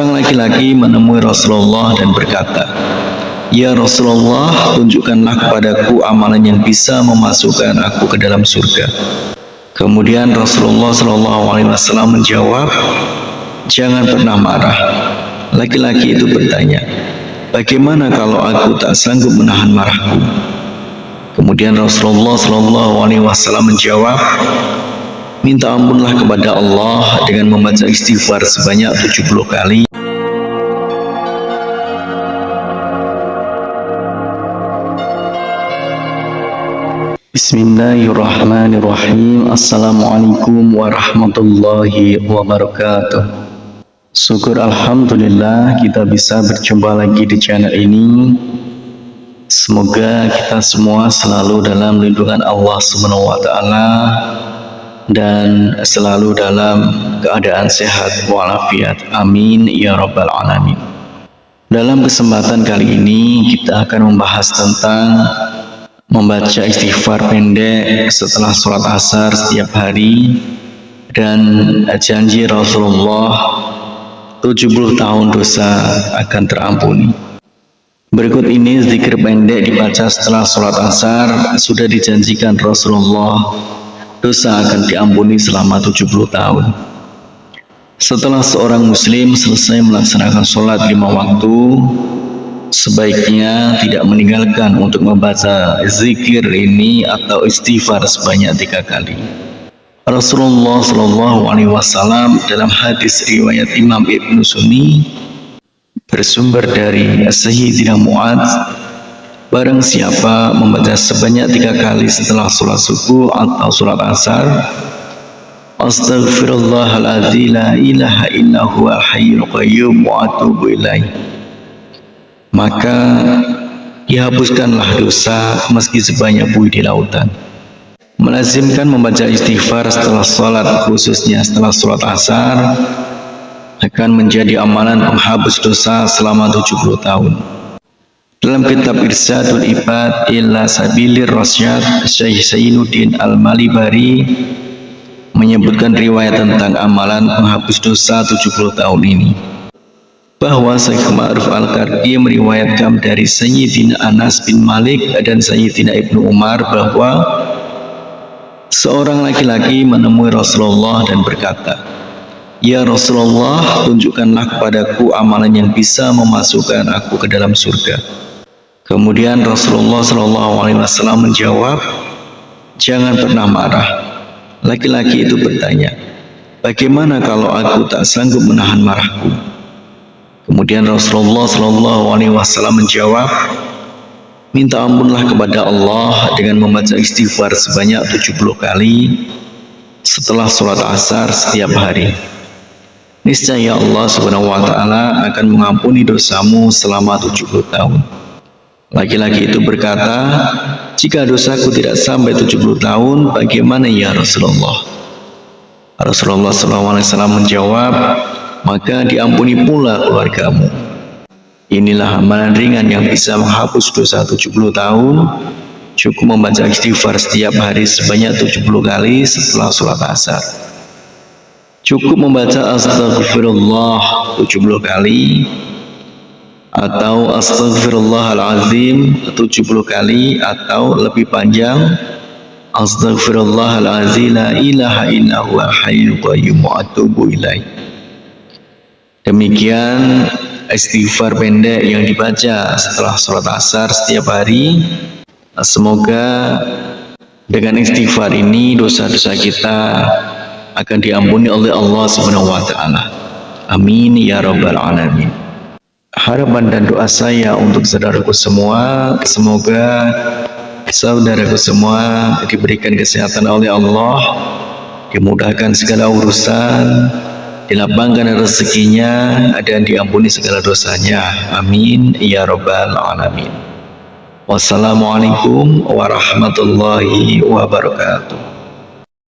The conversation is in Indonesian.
Seorang laki-laki menemui Rasulullah dan berkata, "Ya Rasulullah, tunjukkanlah kepadaku amalan yang bisa memasukkan aku ke dalam surga." Kemudian Rasulullah SAW menjawab, "Jangan pernah marah." Laki-laki itu bertanya, "Bagaimana kalau aku tak sanggup menahan marahku?" Kemudian Rasulullah SAW menjawab, "Minta ampunlah kepada Allah dengan membaca istighfar sebanyak 70 kali." Bismillahirrahmanirrahim. Assalamualaikum warahmatullahi wabarakatuh. Syukur alhamdulillah kita bisa berjumpa lagi di channel ini. Semoga kita semua selalu dalam lindungan Allah Subhanahu wa taala dan selalu dalam keadaan sehat walafiat. Amin ya rabbal alamin. Dalam kesempatan kali ini kita akan membahas tentang membaca istighfar pendek setelah sholat asar setiap hari dan janji Rasulullah 70 tahun dosa akan terampuni. Berikut ini zikir pendek dibaca setelah sholat asar. Sudah dijanjikan Rasulullah dosa akan diampuni selama 70 tahun. Setelah seorang muslim selesai melaksanakan sholat 5 waktu, sebaiknya tidak meninggalkan untuk membaca zikir ini atau istighfar sebanyak 3 kali. Rasulullah SAW dalam hadis riwayat Imam Ibnu Sunni bersumber dari Sayyidina Mu'adz, barang siapa membaca sebanyak 3 kali setelah sholat subuh atau sholat asar, Astaghfirullahaladzim la ilaha illa huwal hayyul qayyum wa atubu ilaih, maka dihapuskanlah dosa meski sebanyak buih di lautan. Melazimkan membaca istighfar setelah sholat, khususnya setelah sholat asar, akan menjadi amalan penghapus dosa selama 70 tahun. Dalam kitab Irsyadul Ibad ila Sabilir Rasyad, Syekh Zainuddin Al-Malibari menyebutkan riwayat tentang amalan penghapus dosa 70 tahun ini, bahwa Syekh Ma'ruf Al-Karki meriwayatkan dari Sayyidina Anas bin Malik dan Sayyidina Ibnu Umar bahwa seorang laki-laki menemui Rasulullah dan berkata, "Ya Rasulullah, tunjukkanlah kepadaku amalan yang bisa memasukkan aku ke dalam surga." Kemudian Rasulullah SAW menjawab, "Jangan pernah marah." Laki-laki itu bertanya, "Bagaimana kalau aku tak sanggup menahan marahku?" Kemudian Rasulullah SAW menjawab, "Minta ampunlah kepada Allah dengan membaca istighfar sebanyak 70 kali setelah sholat asar setiap hari. Niscaya Allah Subhanahu wa taala akan mengampuni dosamu selama 70 tahun. Laki-laki itu berkata, "Jika dosaku tidak sampai 70 tahun, bagaimana ya Rasulullah?" Rasulullah SAW menjawab, "Maka diampuni pula keluargamu." Inilah amalan ringan yang bisa menghapus dosa 70 tahun. Cukup membaca istighfar setiap hari sebanyak 70 kali setelah sholat asar. Cukup membaca Astaghfirullah 70 kali atau Astaghfirullahaladzim 70 kali, atau lebih panjang, Astaghfirullahaladzim la ilaha illa huwal hayyul qayyum wa atubu ilaih. Demikian istighfar pendek yang dibaca setelah sholat asar setiap hari. Semoga dengan istighfar ini dosa-dosa kita akan diampuni oleh Allah Subhanahu wa taala. Amin ya rabbal alamin. Harapan dan doa saya untuk saudaraku semua, semoga saudaraku semua diberikan kesehatan oleh Allah, dimudahkan segala urusan, dilapangkan rezekinya, dan diampuni segala dosanya. Amin ya rabbal alamin. Wassalamualaikum warahmatullahi wabarakatuh.